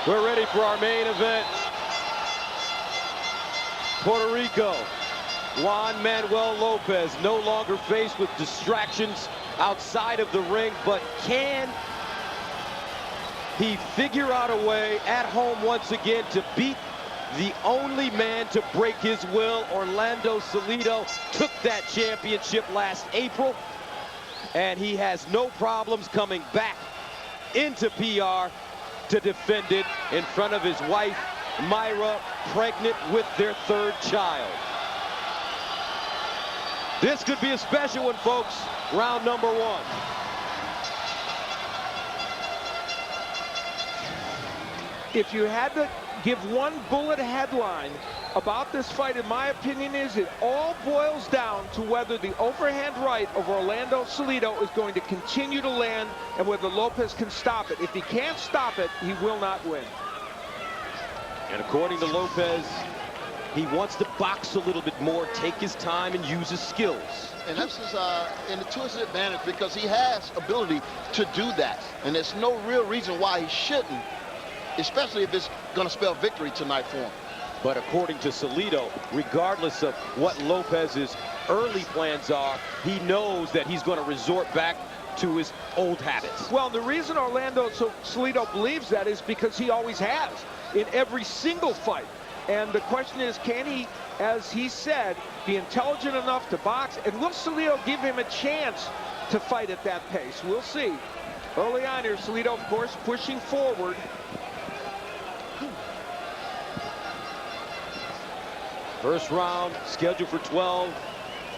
We're ready for our main event. Puerto Rico, Juan Manuel Lopez, no longer faced with distractions outside of the ring, but can he figure out a way at home once again to beat the only man to break his will? Orlando Salido took that championship last April, and he has no problems coming back into PR to defend it in front of his wife, Myra, pregnant with their third child. This could be a special one, folks. Round number one. If you had to give one bullet headline about this fight, in my opinion, is it all boils down to whether the overhand right of Orlando Salido is going to continue to land and whether Lopez can stop it. If he can't stop it, he will not win. And according to Lopez, he wants to box a little bit more, take his time, and use his skills. And this is to his advantage because he has ability to do that. And there's no real reason why he shouldn't, especially if it's going to spell victory tonight for him. But according to Salido, regardless of what Lopez's early plans are, he knows that he's going to resort back to his old habits. Well, the reason Orlando Salido believes that is because he always has in every single fight. And the question is, can he, as he said, be intelligent enough to box? And will Salido give him a chance to fight at that pace? We'll see. Early on here, Salido, of course, pushing forward. First round scheduled for 12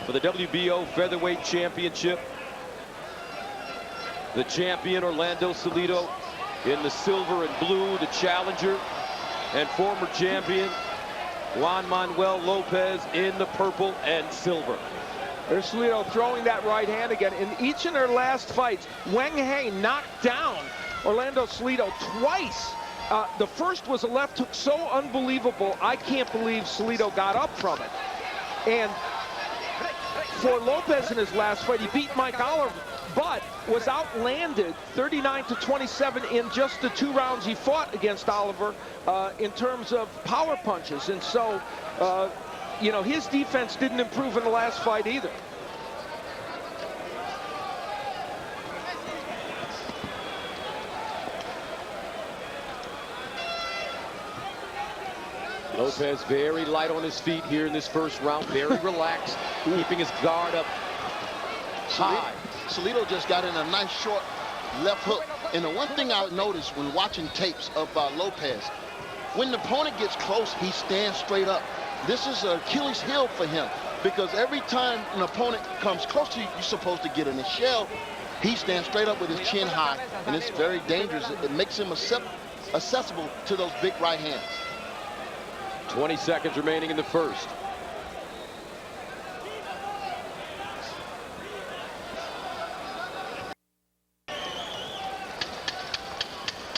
for the WBO Featherweight Championship. The champion, Orlando Salido, in the silver and blue, the challenger, and former champion, Juan Manuel Lopez, in the purple and silver. There's Salido throwing that right hand again. In each of their last fights, Wang Hai knocked down Orlando Salido twice. The first was a left hook so unbelievable, I can't believe Salido got up from it. And for Lopez in his last fight, he beat Mike Oliver, but was outlanded 39-27 in just the 2 rounds he fought against Oliver in terms of power punches. And so, you know, his defense didn't improve in the last fight either. Lopez very light on his feet here in this first round, very relaxed, keeping his guard up high. Salido just got in a nice short left hook. And the one thing I noticed when watching tapes of Lopez, when the opponent gets close, he stands straight up. This is an Achilles heel for him because every time an opponent comes close to you, you're supposed to get in a shell. He stands straight up with his chin high, and it's very dangerous. It makes him accessible to those big right hands. 20 seconds remaining in the first.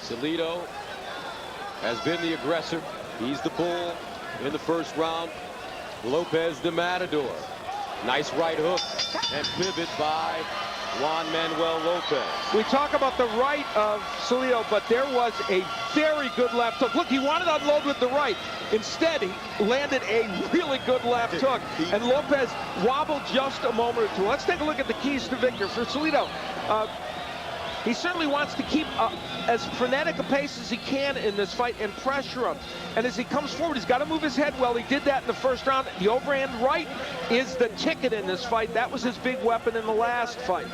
Salido has been the aggressor. He's the bull in the first round. Lopez the matador. Nice right hook and pivot by Juan Manuel Lopez. We talk about the right of Salido, but there was a very good left hook. Look, he wanted to unload with the right. Instead, he landed a really good left hook, and Lopez wobbled just a moment or two. Let's take a look at the keys to victory for Salido. He certainly wants to keep as frenetic a pace as he can in this fight and pressure him. And as he comes forward, he's got to move his head well. He did that in the first round. The overhand right is the ticket in this fight. That was his big weapon in the last fight.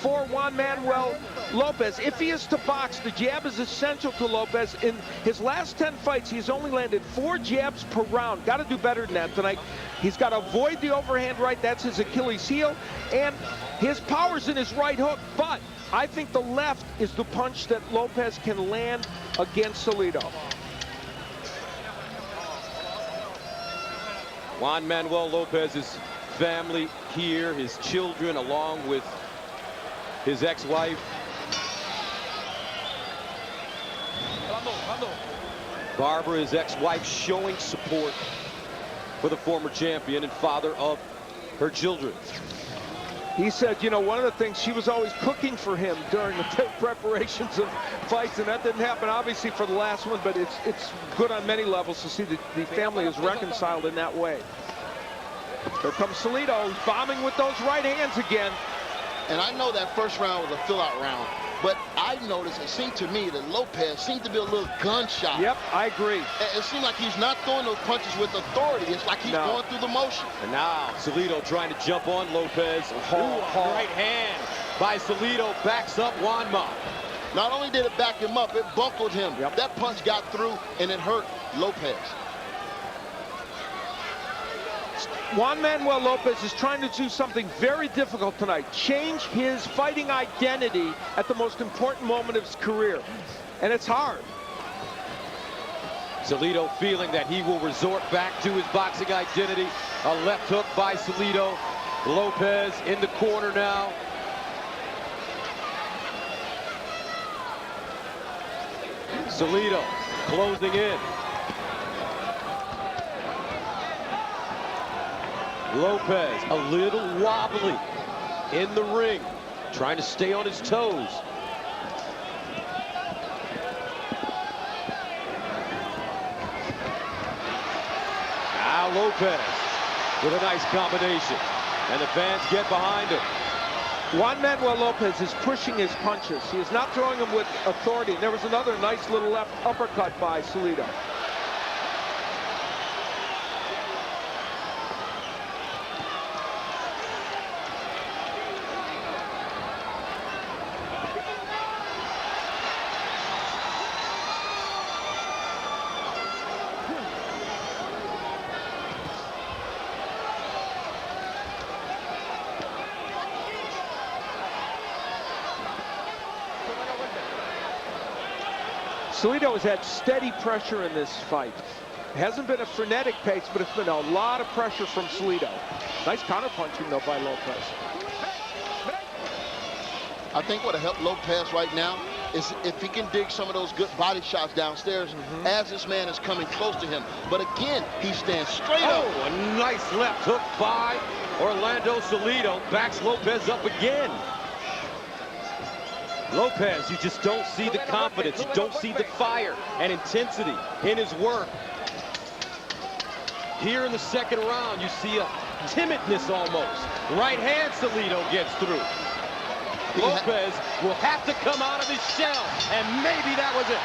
For Juan Manuel Lopez, if he is to box, the jab is essential to Lopez. In his last 10 fights, he's only landed 4 jabs per round. Got to do better than that tonight. He's got to avoid the overhand right. That's his Achilles heel. And his power's in his right hook, but I think the left is the punch that Lopez can land against Salido. Juan Manuel Lopez's family here, his children, along with his ex-wife. Barbara, his ex-wife, showing support for the former champion and father of her children. He said, you know, one of the things, she was always cooking for him during the preparations of fights, and that didn't happen, obviously, for the last one, but it's good on many levels to see that the family is reconciled in that way. Here comes Salido, bombing with those right hands again. And I know that first round was a fill-out round, but I noticed, it seemed to me that Lopez seemed to be a little gun-shy. Yep, I agree. It seemed like he's not throwing those punches with authority. It's like he's going through the motion. And now Salido trying to jump on Lopez. Right hand by Salido backs up Juanma. Not only did it back him up, it buckled him. Yep. That punch got through, and it hurt Lopez. Juan Manuel Lopez is trying to do something very difficult tonight. Change his fighting identity at the most important moment of his career. And it's hard. Salido feeling that he will resort back to his boxing identity. A left hook by Salido. Lopez in the corner now. Salido closing in. Lopez a little wobbly in the ring, trying to stay on his toes. Now Lopez with a nice combination, and the fans get behind him. Juan Manuel Lopez is pushing his punches. He is not throwing them with authority. And there was another nice little left uppercut by Salido. Salido has had steady pressure in this fight. It hasn't been a frenetic pace, but it's been a lot of pressure from Salido. Nice counterpunching, though, by Lopez. I think what will help Lopez right now is if he can dig some of those good body shots downstairs as this man is coming close to him. But again, he stands straight up. Oh, a nice left hook by Orlando Salido. Backs Lopez up again. Lopez, you just don't see the confidence. You don't see the fire and intensity in his work. Here in the second round, you see a timidness almost. Right hand Salido gets through. Lopez will have to come out of his shell, and maybe that was it.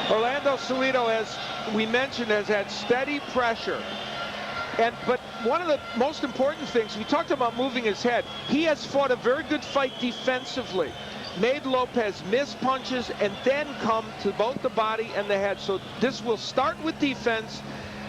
Orlando Salido, as we mentioned, has had steady pressure. But one of the most important things, we talked about moving his head. He has fought a very good fight defensively. Made Lopez miss punches and then come to both the body and the head. So this will start with defense,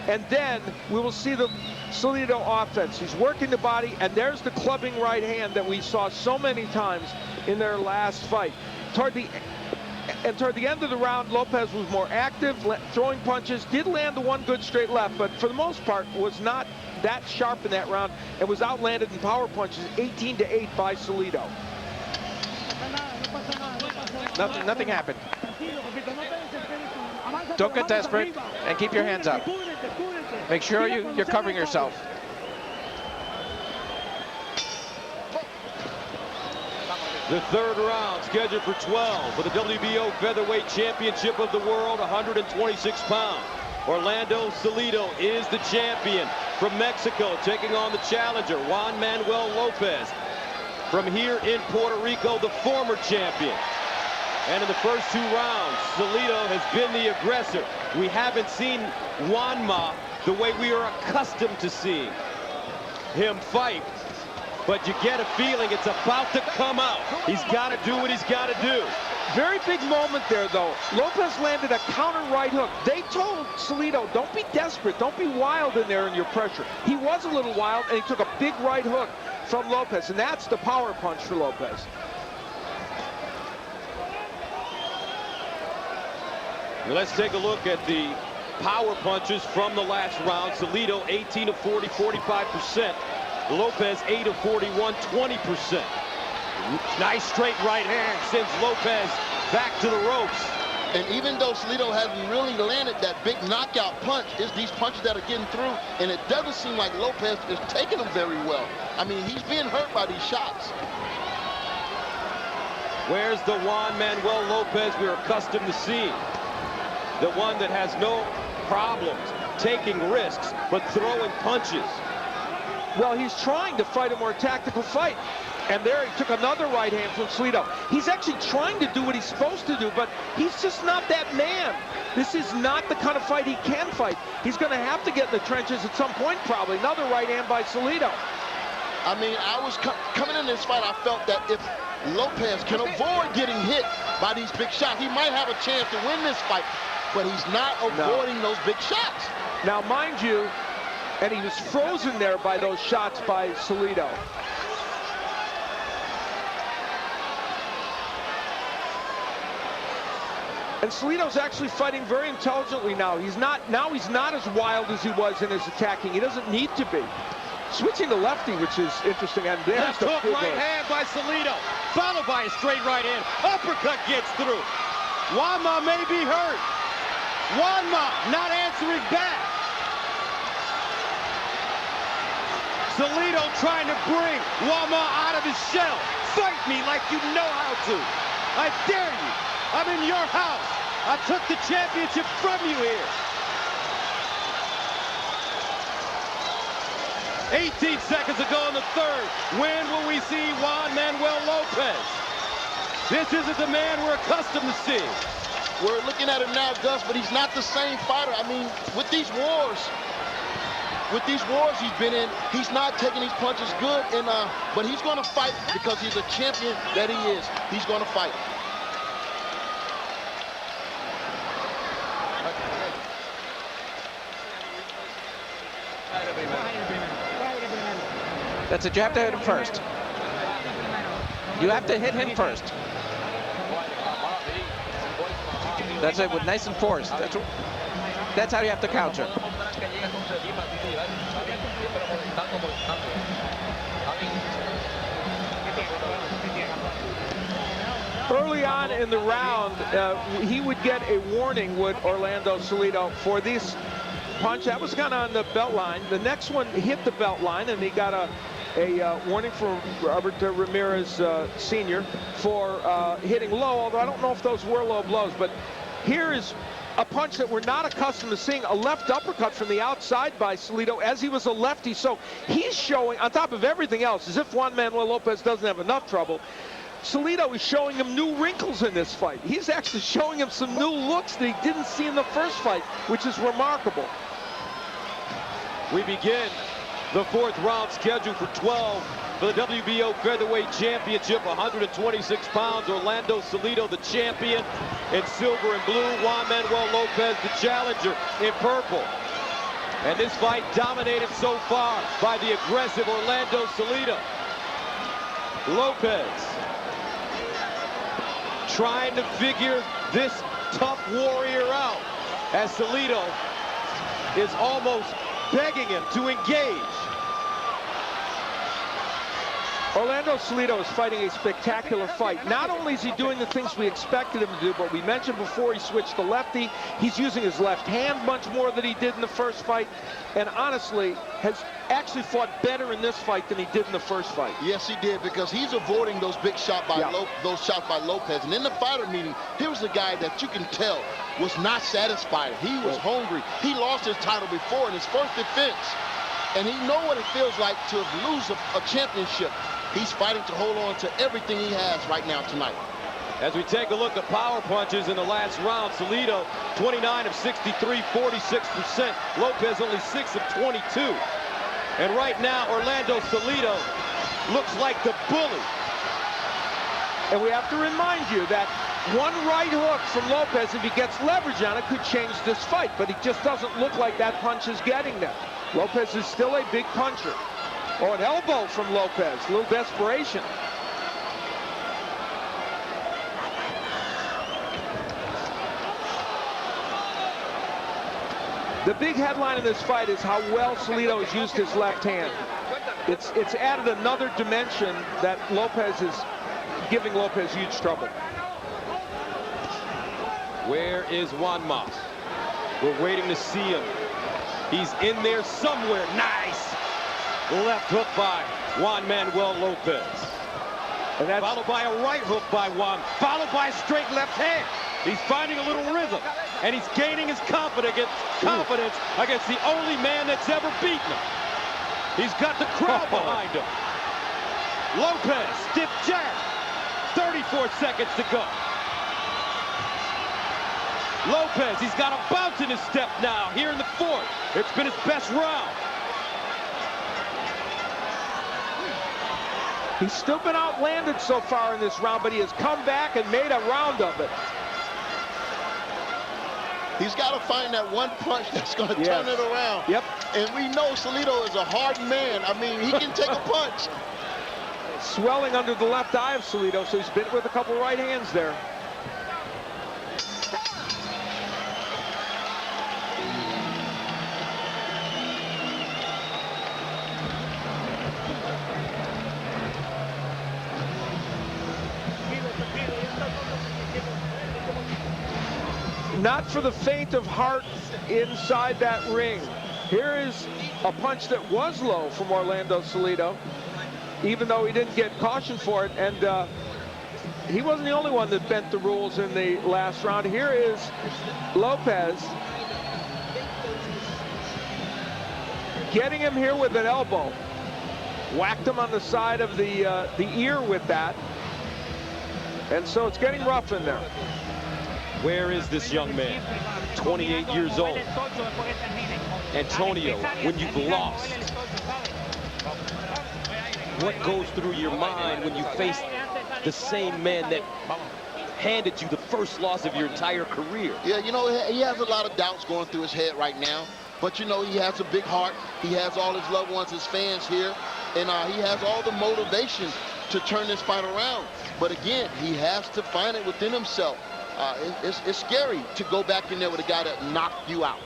and then we will see the Salido offense. He's working the body, and there's the clubbing right hand that we saw so many times in their last fight. Toward the end of the round, Lopez was more active, throwing punches, did land the one good straight left, but for the most part was not that sharp in that round and was outlanded in power punches, 18-8 by Salido. Nothing happened. Don't get desperate and keep your hands up. Make sure you're covering yourself. The third round scheduled for 12 for the WBO Featherweight Championship of the World, 126 pounds. Orlando Salido is the champion from Mexico, taking on the challenger, Juan Manuel Lopez. From here in Puerto Rico, the former champion. And in the first two rounds, Salido has been the aggressor. We haven't seen Juanma the way we are accustomed to seeing him fight. But you get a feeling it's about to come out. He's got to do what he's got to do. Very big moment there, though. Lopez landed a counter right hook. They told Salido, don't be desperate. Don't be wild in there in your pressure. He was a little wild, and he took a big right hook from Lopez, and that's the power punch for Lopez. Let's take a look at the power punches from the last round. Salido 18 of 40, 45%. Lopez 8 of 41, 20%. Nice straight right hand sends Lopez back to the ropes. And even though Salido hasn't really landed that big knockout punch, it's these punches that are getting through, and it doesn't seem like Lopez is taking them very well. I mean, he's being hurt by these shots. Where's the Juan Manuel Lopez we're accustomed to seeing? The one that has no problems taking risks, but throwing punches. Well, he's trying to fight a more tactical fight. And there he took another right hand from Salido. He's actually trying to do what he's supposed to do, but he's just not that man. This is not the kind of fight he can fight. He's going to have to get in the trenches at some point, probably. Another right hand by Salido. I mean, I was coming in this fight, I felt that if Lopez can avoid getting hit by these big shots, he might have a chance to win this fight, but he's not avoiding those big shots. Now, mind you, and he was frozen there by those shots by Salido. And Salido's actually fighting very intelligently now. He's not as wild as he was in his attacking. He doesn't need to be. Switching to lefty, which is interesting. And there's Left hook, right hand by Salido, followed by a straight right hand. Uppercut gets through. Juanma may be hurt. Juanma not answering back. Salido trying to bring Juanma out of his shell. Fight me like you know how to. I dare you. I'm in your house. I took the championship from you here. 18 seconds ago in the third. When will we see Juan Manuel Lopez? This isn't the man we're accustomed to seeing. We're looking at him now, Gus, but he's not the same fighter. I mean, with these wars he's been in, he's not taking these punches good, and but he's going to fight because he's a champion that he is. He's going to fight. That's it. You have to hit him first. You have to hit him first. That's it. With nice and forced. That's how you have to counter. Early on in the round, he would get a warning, would Orlando Salido, for this punch. That was kind of on the belt line. The next one hit the belt line, and he got a warning from Robert Ramirez Sr. for hitting low, although I don't know if those were low blows. But here is a punch that we're not accustomed to seeing, a left uppercut from the outside by Salido, as he was a lefty. So he's showing, on top of everything else, as if Juan Manuel Lopez doesn't have enough trouble, Salido is showing him new wrinkles in this fight. He's actually showing him some new looks that he didn't see in the first fight, which is remarkable. We begin the fourth round scheduled for 12 for the WBO Featherweight Championship, 126 pounds. Orlando Salido, the champion, in silver and blue. Juan Manuel Lopez, the challenger, in purple. And this fight dominated so far by the aggressive Orlando Salido. Lopez trying to figure this tough warrior out, as Salido is almost begging him to engage. Orlando Salido is fighting a spectacular fight. Not only is he doing the things we expected him to do, but we mentioned before he switched to lefty. He's using his left hand much more than he did in the first fight, and honestly has actually fought better in this fight than he did in the first fight. Yes, he did, because he's avoiding those big shots by those shots by Lopez. And in the fighter meeting, here was a guy that you can tell was not satisfied. He was hungry. He lost his title before in his first defense, and he knows what it feels like to lose a championship. He's fighting to hold on to everything he has right now tonight. As we take a look at power punches in the last round, Salido 29 of 63, 46%. Lopez only 6 of 22. And right now, Orlando Salido looks like the bully. And we have to remind you that one right hook from Lopez, if he gets leverage on it, could change this fight. But he just doesn't look like that punch is getting there. Lopez is still a big puncher. Oh, an elbow from Lopez, a little desperation. The big headline in this fight is how well Salido has used his left hand. It's added another dimension that Lopez is giving Lopez huge trouble. Where is Juan Mas? We're waiting to see him. He's in there somewhere. Nice. Left hook by Juan Manuel Lopez. And that's Followed by a right hook by Juan. Followed by a straight left hand. He's finding a little rhythm. And he's gaining his confidence against the only man that's ever beaten him. He's got the crowd behind him. Lopez, stiff jab. 34 seconds to go. Lopez, he's got a bounce in his step now here in the fourth. It's been his best round. He's still been outlanded so far in this round, but he has come back and made a round of it. He's got to find that one punch that's going to turn it around. Yep. And we know Salido is a hard man. I mean, he can take a punch. Swelling under the left eye of Salido, so he's been with a couple right hands there. Not for the faint of heart inside that ring. Here is a punch that was low from Orlando Salido, even though he didn't get cautioned for it. And he wasn't the only one that bent the rules in the last round. Here is Lopez getting him here with an elbow. Whacked him on the side of the ear with that. And so it's getting rough in there. Where is this young man? 28 years old. Antonio, when you've lost, what goes through your mind when you face the same man that handed you the first loss of your entire career? Yeah, you know, he has a lot of doubts going through his head right now. But, you know, he has a big heart. He has all his loved ones, his fans here. And he has all the motivation to turn this fight around. But, again, he has to find it within himself. It's scary to go back in there with a guy that knocked you out.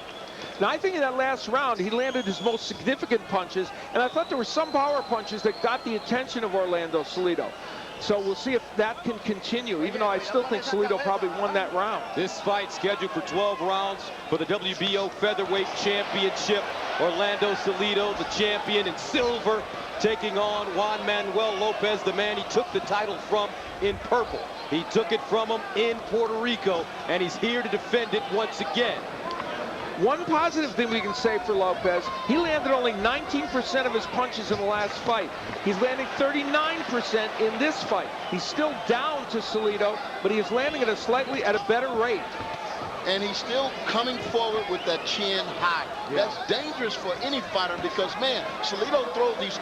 Now, I think in that last round, he landed his most significant punches, and I thought there were some power punches that got the attention of Orlando Salido. So we'll see if that can continue, even though I still think Salido probably won that round. This fight scheduled for 12 rounds for the WBO Featherweight Championship. Orlando Salido, the champion in silver, taking on Juan Manuel Lopez, the man he took the title from in purple. He took it from him in Puerto Rico, and he's here to defend it once again. One positive thing we can say for Lopez, he landed only 19% of his punches in the last fight. He's landing 39% in this fight. He's still down to Salido, but he is landing at a better rate. And he's still coming forward with that chin high. Yeah. That's dangerous for any fighter because, man, Salido throws these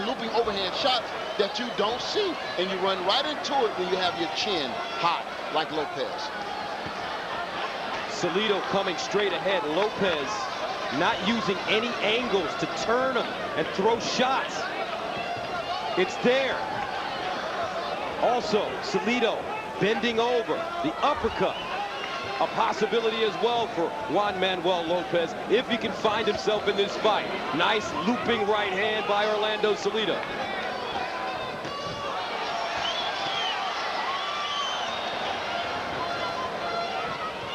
looping overhand shots that you don't see. And you run right into it when you have your chin high, like Lopez. Salido coming straight ahead. Lopez not using any angles to turn him and throw shots. It's there. Also, Salido bending over, the uppercut. A possibility as well for Juan Manuel Lopez if he can find himself in this fight. Nice looping right hand by Orlando Salido.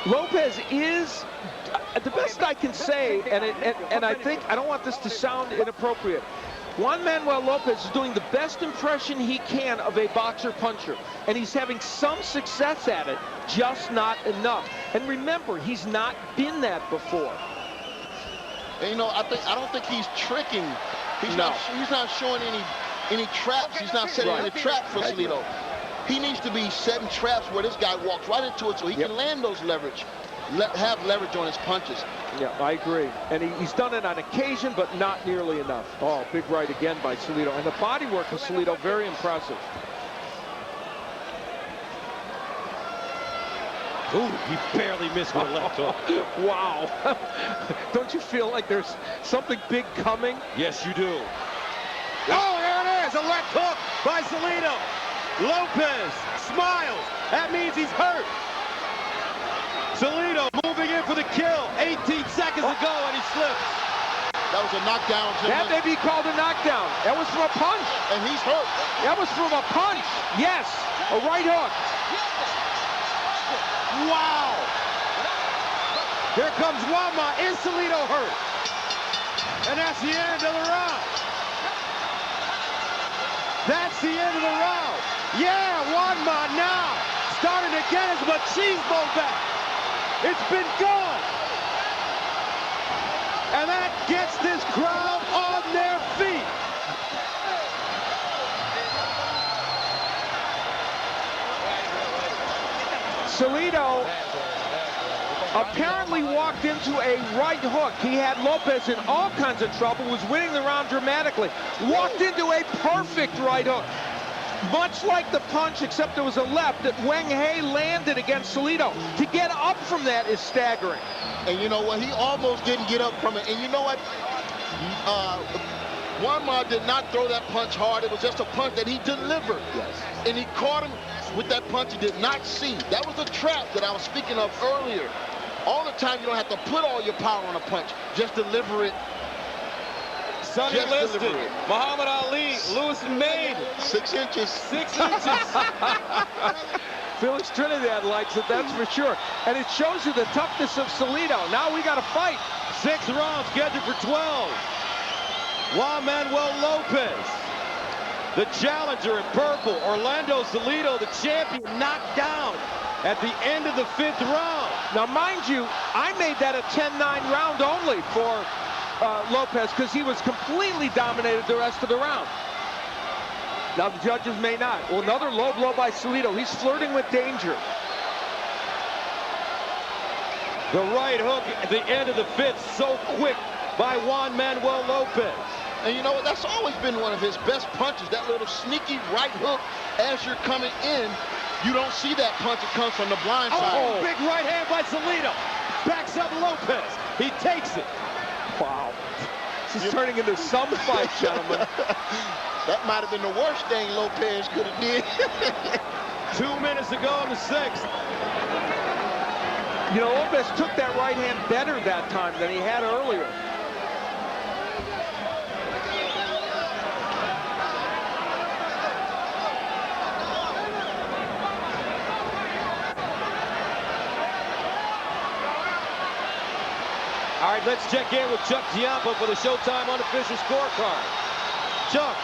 Lopez is, the best I can say, and I think, I don't want this to sound inappropriate, Juan Manuel Lopez is doing the best impression he can of a boxer puncher, and he's having some success at it, just not enough. And remember, he's not been that before. And, you know, I don't think he's tricking. He's not showing any traps. He's not setting any trap for Salido. He needs to be setting traps where this guy walks right into it so he can land those leverage, have leverage on his punches. Yeah, I agree. And he's done it on occasion, but not nearly enough. Oh, big right again by Salido. And the body work of Salido, very impressive. Ooh, he barely missed with a left hook. Wow. Don't you feel like there's something big coming? Yes, you do. Oh, there it is, a left hook by Salido. Lopez smiles. That means he's hurt. Salido moving in for the kill. 18 seconds to go, and he slips. That was a knockdown. That may be called a knockdown. That was from a punch. And he's hurt. That was from a punch. Yes, a right hook. Wow. Here comes Wama. Is Salido hurt? And that's the end of the round. That's the end of the round. Yeah, Wama now starting to get his machismo back. It's been gone. And that gets this crowd on their feet. Salido apparently walked into a right hook. He had Lopez in all kinds of trouble, was winning the round dramatically. Walked into a perfect right hook. Much like the punch, except it was a left that Weng Hei landed against Salido. To get up from that is staggering. And you know what? He almost didn't get up from it. And you know what? Wama did not throw that punch hard. It was just a punch that he delivered. Yes. And he caught him with that punch he did not see. That was the trap that I was speaking of earlier. All the time, you don't have to put all your power on a punch. Just deliver it. Sonny Just listed. deliver it. Muhammad Ali, Lewis and Maid. 6 inches. 6 inches. Felix Trinidad likes it, that's for sure. And it shows you the toughness of Salido. Now we got to fight. 6 rounds scheduled for 12. Juan Manuel Lopez, the challenger in purple. Orlando Salido, the champion, knocked down at the end of the 5th round. Now, mind you, I made that a 10-9 round only for Lopez because he was completely dominated the rest of the round. Now, the judges may not. Well, another low blow by Salido. He's flirting with danger. The right hook at the end of the 5th, so quick by Juan Manuel Lopez. And you know what? That's always been one of his best punches, that little sneaky right hook as you're coming in. You don't see that punch. It comes from the blind side. Oh, big right hand by Salido. Backs up Lopez. He takes it. Wow. This is turning into some fight, gentlemen. That might have been the worst thing Lopez could have did. 2 minutes to go in the 6th. You know, Lopez took that right hand better that time than he had earlier. All right, let's check in with Chuck Giampo for the Showtime unofficial scorecard. Chuck.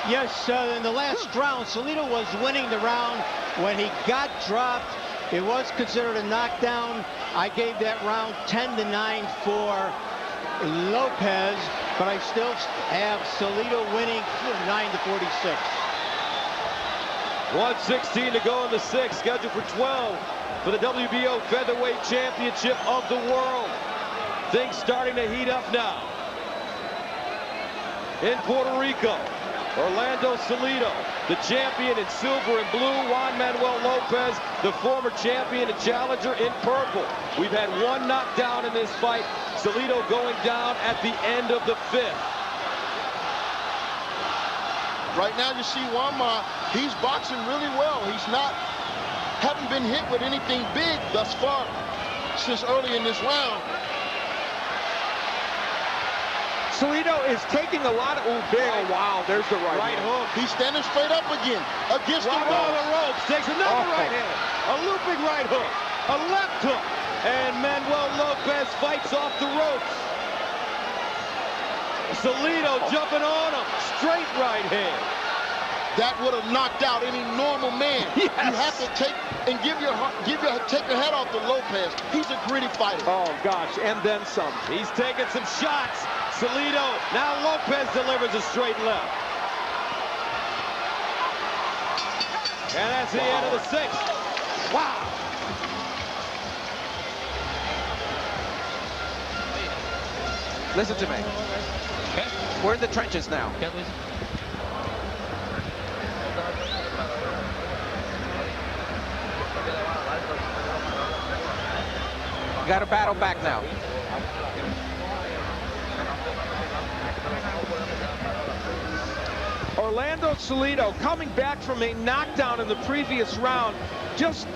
Yes, in the last round, Salido was winning the round. When he got dropped, it was considered a knockdown. I gave that round 10-9 for Lopez, but I still have Salido winning 9-46. 1:16 to go in the 6th, scheduled for 12 for the WBO Featherweight Championship of the World. Things starting to heat up now. In Puerto Rico, Orlando Salido, the champion in silver and blue. Juan Manuel Lopez, the former champion and challenger in purple. We've had one knockdown in this fight. Salido going down at the end of the 5th. Right now you see Wama, he's boxing really well. He's haven't been hit with anything big thus far since early in this round. Salido is taking a lot of, wow, there's the right hook. He's standing straight up again against the ropes. Takes another right hand. A looping right hook. A left hook. And Manuel Lopez fights off the ropes. Salido jumping on him. Straight right hand. That would have knocked out any normal man. Yes. You have to take and take your head off the Lopez. He's a gritty fighter. Oh gosh, and then some. He's taking some shots. Salido, now Lopez delivers a straight left. And that's the end of the 6th. Wow. Listen to me. Okay. We're in the trenches now. Can't listen. You got to battle back now. Orlando Salido coming back from a knockdown in the previous round, just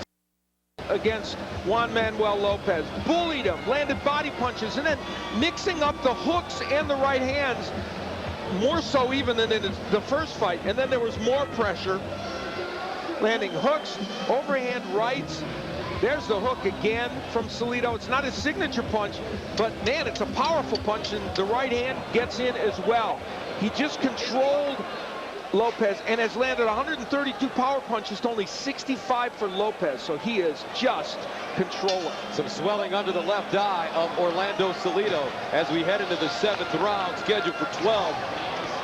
against Juan Manuel Lopez. Bullied him, landed body punches, and then mixing up the hooks and the right hands, more so even than in the first fight. And then there was more pressure, landing hooks, overhand rights, There's the hook again from Salido. It's not his signature punch, but man, it's a powerful punch, and the right hand gets in as well. He just controlled Lopez and has landed 132 power punches to only 65 for Lopez, so he is just controlling. Some swelling under the left eye of Orlando Salido as we head into the 7th round, scheduled for 12.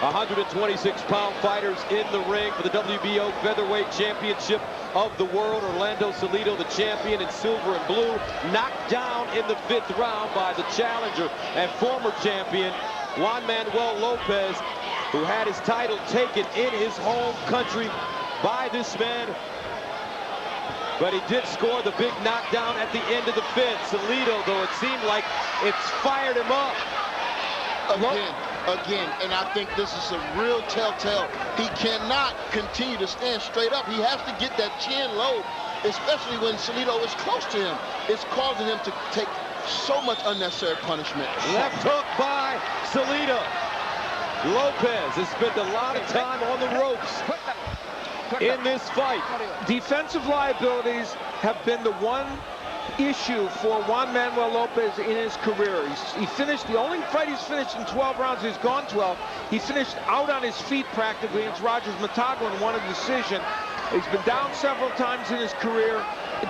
126-pound fighters in the ring for the WBO Featherweight Championship of the World. Orlando Salido, the champion in silver and blue, knocked down in the 5th round by the challenger and former champion Juan Manuel Lopez, who had his title taken in his home country by this man. But he did score the big knockdown at the end of the 5th. Salido, though, it seemed like it's fired him up. Again, and I think this is a real telltale. He cannot continue to stand straight up. He has to get that chin low, especially when Salido is close to him. It's causing him to take so much unnecessary punishment. Left hook by Salido. Lopez has spent a lot of time on the ropes in this fight. Defensive liabilities have been the one issue for Juan Manuel Lopez in his career. He finished, the only fight he's finished in 12 rounds, he's gone 12. He finished out on his feet practically against Rogers Matago and won a decision. He's been down several times in his career.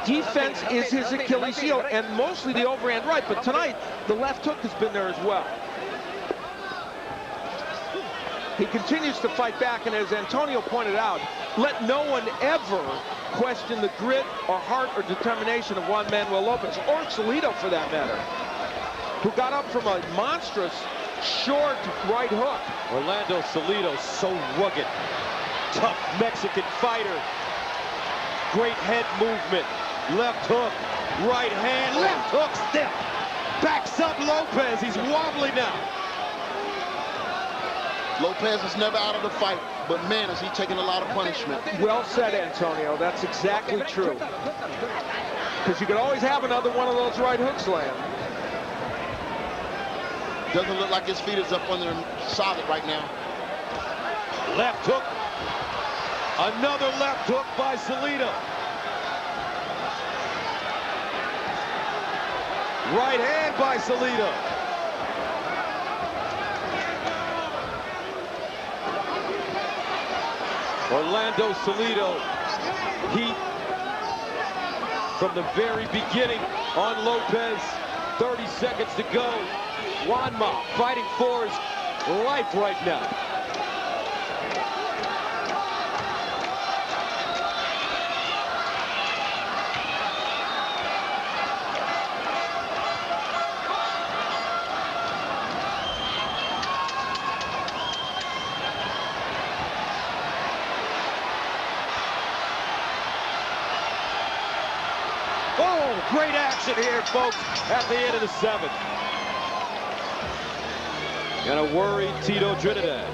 Defense is his Achilles heel, and mostly the overhand right, but tonight the left hook has been there as well. He continues to fight back, and as Antonio pointed out, let no one ever question the grit or heart or determination of Juan Manuel Lopez, or Salido for that matter, who got up from a monstrous short right hook. Orlando Salido, so rugged, tough Mexican fighter. Great head movement, left hook, right hand, left hook step. Backs up Lopez, he's wobbly now. Lopez is never out of the fight, but man, is he taking a lot of punishment. Well said, Antonio. That's exactly true. Because you could always have another one of those right hooks land. Doesn't look like his feet is up under him solid right now. Left hook. Another left hook by Salido. Right hand by Salido. Orlando Salido, heat from the very beginning on Lopez. 30 seconds to go. Juanma fighting for his life right now. Oh, great action here, folks, at the end of the 7th. Gonna worry Tito Trinidad.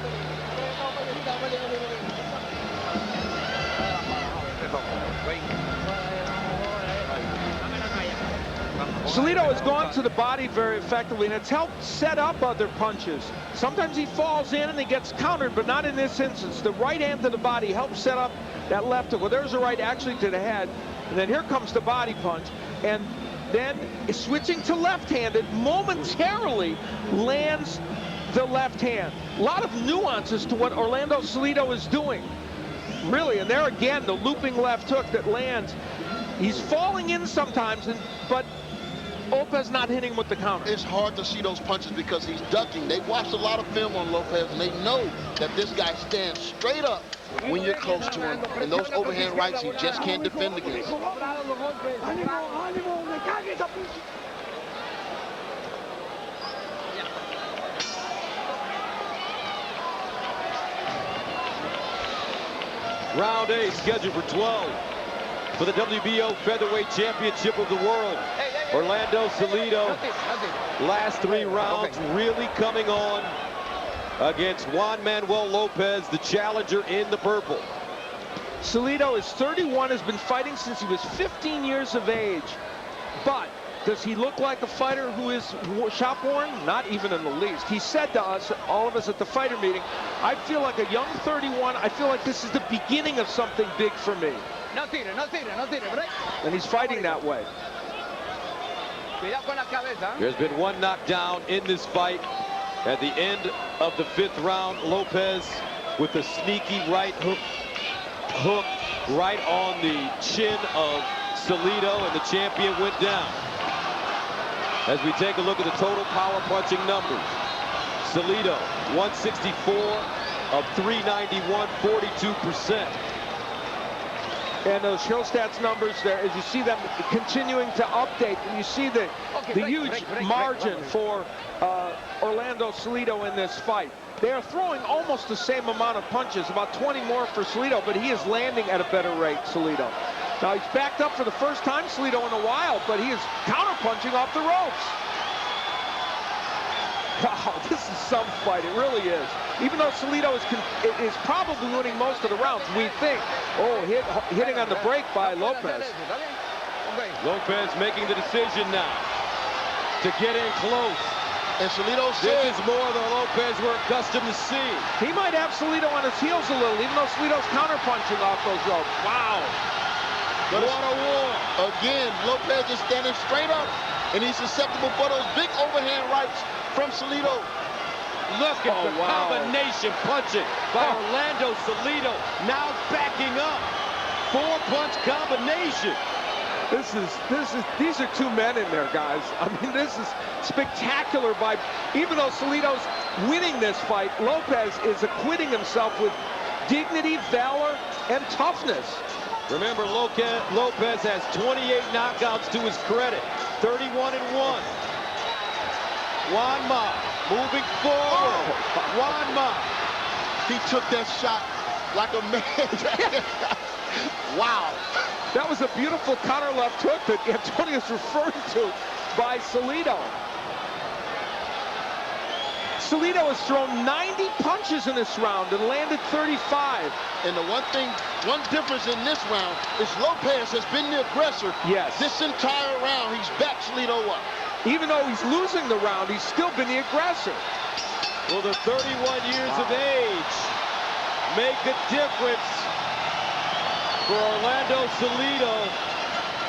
Salido has gone to the body very effectively, and it's helped set up other punches. Sometimes he falls in and he gets countered, but not in this instance. The right hand to the body helps set up that left hook. Well, there's a right actually to the head, and then here comes the body punch, and then switching to left-handed momentarily lands the left hand. A lot of nuances to what Orlando Salido is doing, really. And there again, the looping left hook that lands. He's falling in sometimes, but Lopez not hitting with the counter. It's hard to see those punches because he's ducking. They've watched a lot of film on Lopez, and they know that this guy stands straight up when you're close to him. And those overhand rights, he just can't defend against. Round A scheduled for 12 for the WBO Featherweight Championship of the World. Orlando Salido, last 3 rounds really coming on against Juan Manuel Lopez, the challenger in the purple. Salido is 31, has been fighting since he was 15 years of age. But does he look like a fighter who is shop worn? Not even in the least. He said to us, all of us at the fighter meeting, I feel like a young 31. I feel like this is the beginning of something big for me. No tire, no tire, no tire. Break. And he's fighting that way. Cuidado con la cabeza. There's been one knockdown in this fight. At the end of the 5th round, Lopez with a sneaky right hook right on the chin of Salido, and the champion went down. As we take a look at the total power punching numbers, Salido 164 of 391, 42%. And those show stats numbers there, as you see them continuing to update, and you see the huge margin for Orlando Salido in this fight. They are throwing almost the same amount of punches, about 20 more for Salido, but he is landing at a better rate, Salido. Now he's backed up for the first time, Salido, in a while, but he is counter-punching off the ropes. Wow, this is some fight, it really is. Even though Salido is probably winning most of the rounds, we think. Oh, hitting on the break by Lopez. Lopez making the decision now to get in close. And Salido This said, is more than Lopez we're accustomed to see. He might have Salido on his heels a little, even though Salido's counter-punching off those ropes. Wow. but What a war. again, Lopez is standing straight up, and he's susceptible for those big overhand rights from Salido. Look at the wow. combination punching by Orlando Salido, now backing up. 4-punch combination. These are two men in there, guys. I mean, this is spectacular. Even though Salido's winning this fight, Lopez is acquitting himself with dignity, valor, and toughness. Remember, Lopez has 28 knockouts to his credit, 31-1. Juan Ma moving forward. Juan Ma. He took that shot like a man. Wow. That was a beautiful counter left hook that Antonio's referring to by Salido. Salido has thrown 90 punches in this round and landed 35. And the one difference in this round is Lopez has been the aggressor. Yes. This entire round, he's backed Salido up. Even though he's losing the round, he's still been the aggressor. Will the 31 years of age make a difference for Orlando Salido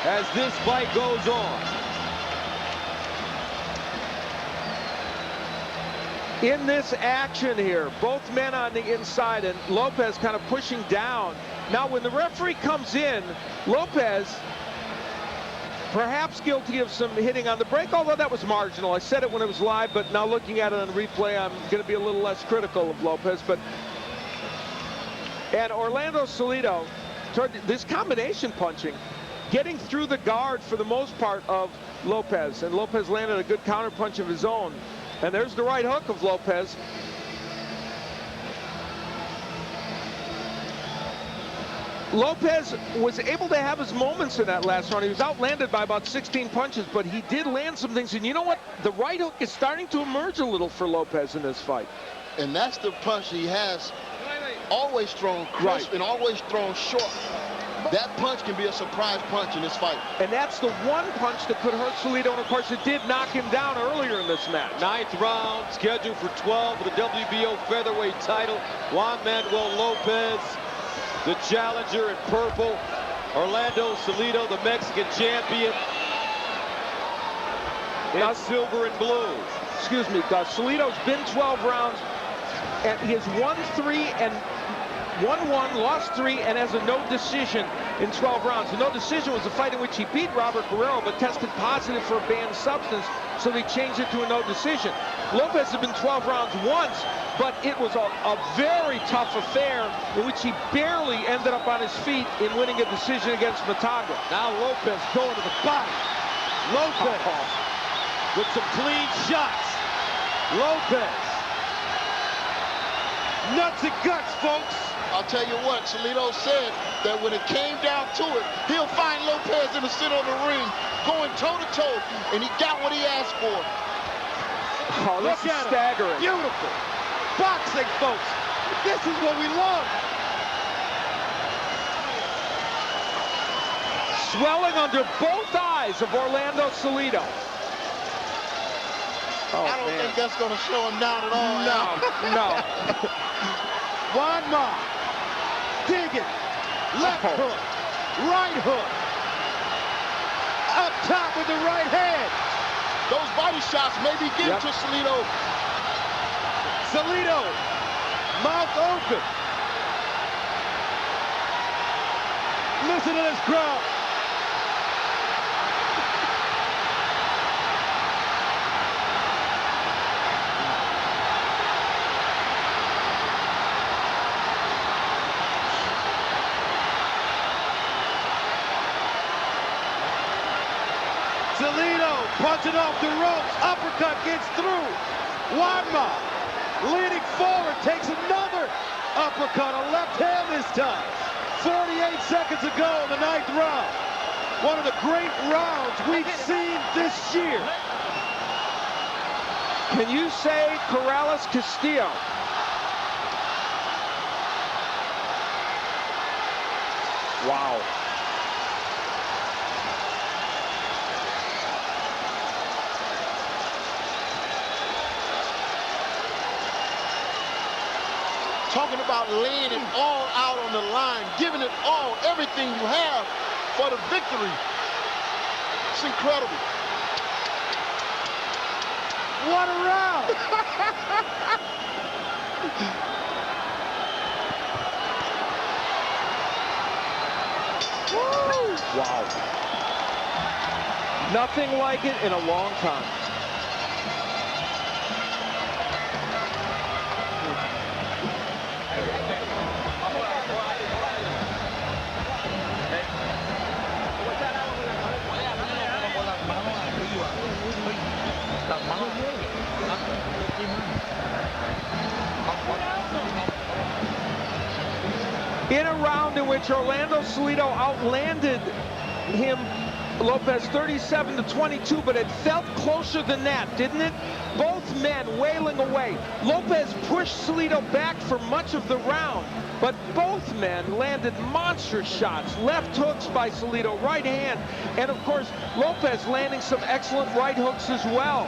as this fight goes on? In this action here, both men on the inside, and Lopez kind of pushing down. Now, when the referee comes in, Lopez perhaps guilty of some hitting on the break, although that was marginal. I said it when it was live, but now looking at it on replay, I'm going to be a little less critical of Lopez. And Orlando Salido, this combination punching, getting through the guard for the most part of Lopez, and Lopez landed a good counter punch of his own. And there's the right hook of Lopez. Lopez was able to have his moments in that last round. He was outlanded by about 16 punches, but he did land some things. And you know what? The right hook is starting to emerge a little for Lopez in this fight. And that's the punch he has always thrown crisp and always thrown short. That punch can be a surprise punch in this fight. And that's the one punch that could hurt Salido, and of course it did knock him down earlier in this match. 9th round, scheduled for 12 for the WBO featherweight title. Juan Manuel Lopez, the challenger in purple. Orlando Salido, the Mexican champion, in silver and blue. Excuse me, Salido's been 12 rounds, and he has won 3 and won 1, lost 3, and has a no decision in 12 rounds. The no decision was a fight in which he beat Robert Guerrero, but tested positive for a banned substance, so they changed it to a no decision. Lopez has been 12 rounds once, but it was a very tough affair in which he barely ended up on his feet in winning a decision against Mataga. Now Lopez going to the body. Lopez with some clean shots. Lopez. Nuts and guts, folks. I'll tell you what, Salido said that when it came down to it, he'll find Lopez in the center of the ring, going toe-to-toe, and he got what he asked for. Oh, this is staggering. Beautiful. Boxing, folks. This is what we love. Swelling under both eyes of Orlando Salido. Oh, I don't think that's going to slow him down at all. No. Juan Ma. Digging. Left hook. Right hook. Up top with the right hand. Those body shots may be getting to Salido. Salido, mouth open. Listen to this crowd. Salido punching off the ropes. Uppercut gets through. Wanma leaning forward, takes another uppercut, a left hand this time. 48 seconds ago in the 9th round. One of the great rounds we've seen this year. Can you say Corrales Castillo? Wow. Talking about laying it all out on the line, giving it all, everything you have for the victory. It's incredible. What a round! Wow. Nothing like it in a long time. In a round in which Orlando Salido outlanded him, Lopez, 37-22, but it felt closer than that, didn't it? Both men wailing away. Lopez pushed Salido back for much of the round, but both men landed monster shots. Left hooks by Salido, right hand, and of course, Lopez landing some excellent right hooks as well.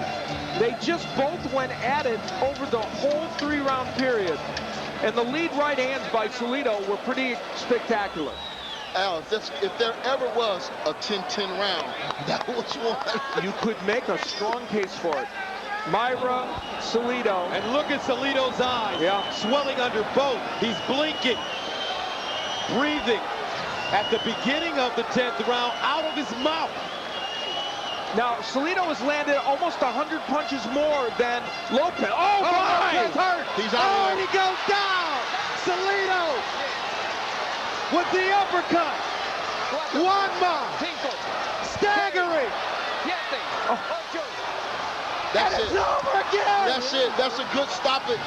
They just both went at it over the whole 3-round period. And the lead right hands by Salido were pretty spectacular. Al, if there ever was a 10-10 round, that was one. You could make a strong case for it. Myra, Salido. And look at Salido's eyes. Yeah. Swelling under both. He's blinking. Breathing. At the beginning of the 10th round, out of his mouth. Now, Salido has landed almost 100 punches more than Lopez. Oh, my! Lopez hurt. He's out. And he goes down. Salido with the uppercut. Wanma staggering. That's And it's it. over again. That's it. That's a good stoppage.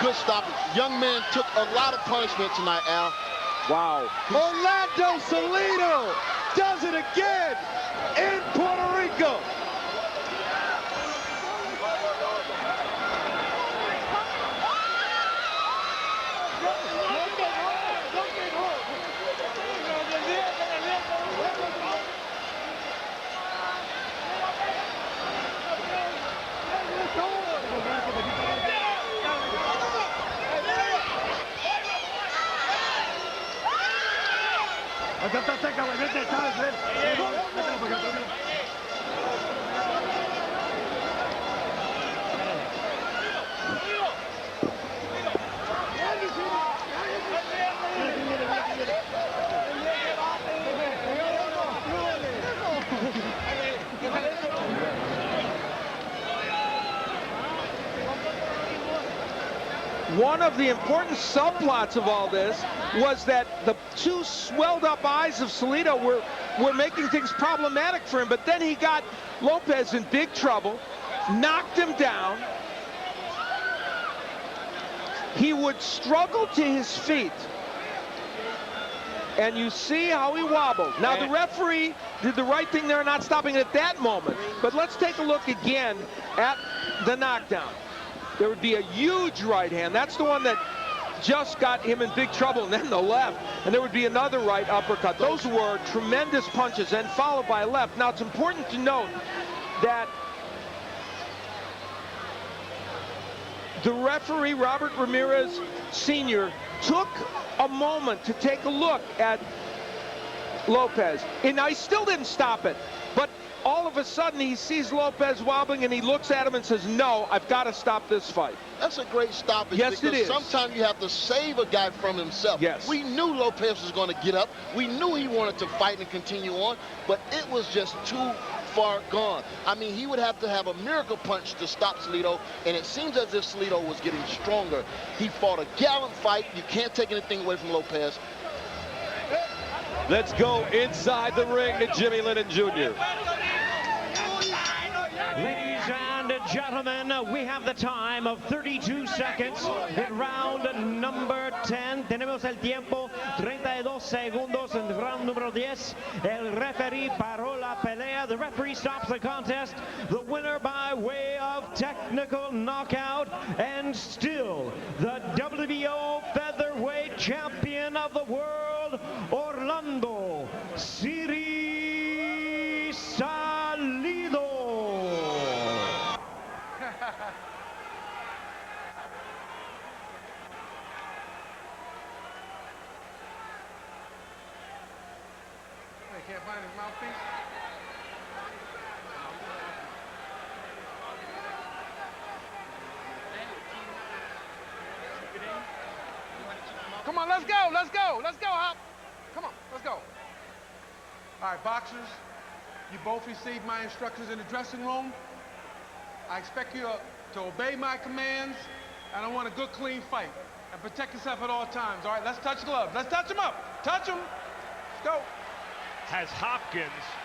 Good stoppage. Young man took a lot of punishment tonight, Al. Wow. Orlando Salido does it again in Puerto Rico. One of the important subplots of all this was that the two swelled up eyes of Salido were making things problematic for him, but then he got Lopez in big trouble, knocked him down. He would struggle to his feet, and you see how he wobbled. Now the referee did the right thing there, not stopping it at that moment, but let's take a look again at the knockdown. There would be a huge right hand. That's the one that just got him in big trouble, and then the left. And there would be another right uppercut. Those were tremendous punches, and followed by a left. Now, it's important to note that the referee, Robert Ramirez Sr., took a moment to take a look at Lopez. And I still didn't stop it. But all of a sudden, he sees Lopez wobbling, and he looks at him and says, no, I've got to stop this fight. That's a great stoppage. Yes, it because is. sometimes you have to save a guy from himself. Yes. We knew Lopez was going to get up. We knew he wanted to fight and continue on, but it was just too far gone. I mean, he would have to have a miracle punch to stop Salido, and it seems as if Salido was getting stronger. He fought a gallant fight. You can't take anything away from Lopez. Let's go inside the ring to Jimmy Lennon Jr. Ladies and gentlemen, we have the time of 32 seconds in round number 10. Tenemos el tiempo, 32 segundos en round número 10. El referee paró la pelea. The referee stops the contest. The winner by way of technical knockout, and still the WBO featherweight champion of the world, Orlando Siri Salido. Can't find his mouthpiece. Come on, let's go, let's go, let's go, Hop. Come on, let's go. All right, boxers, you both received my instructions in the dressing room. I expect you to obey my commands, and I want a good, clean fight. And protect yourself at all times, all right? Let's touch gloves. Let's touch them up. Touch them. Let's go. Has Hopkins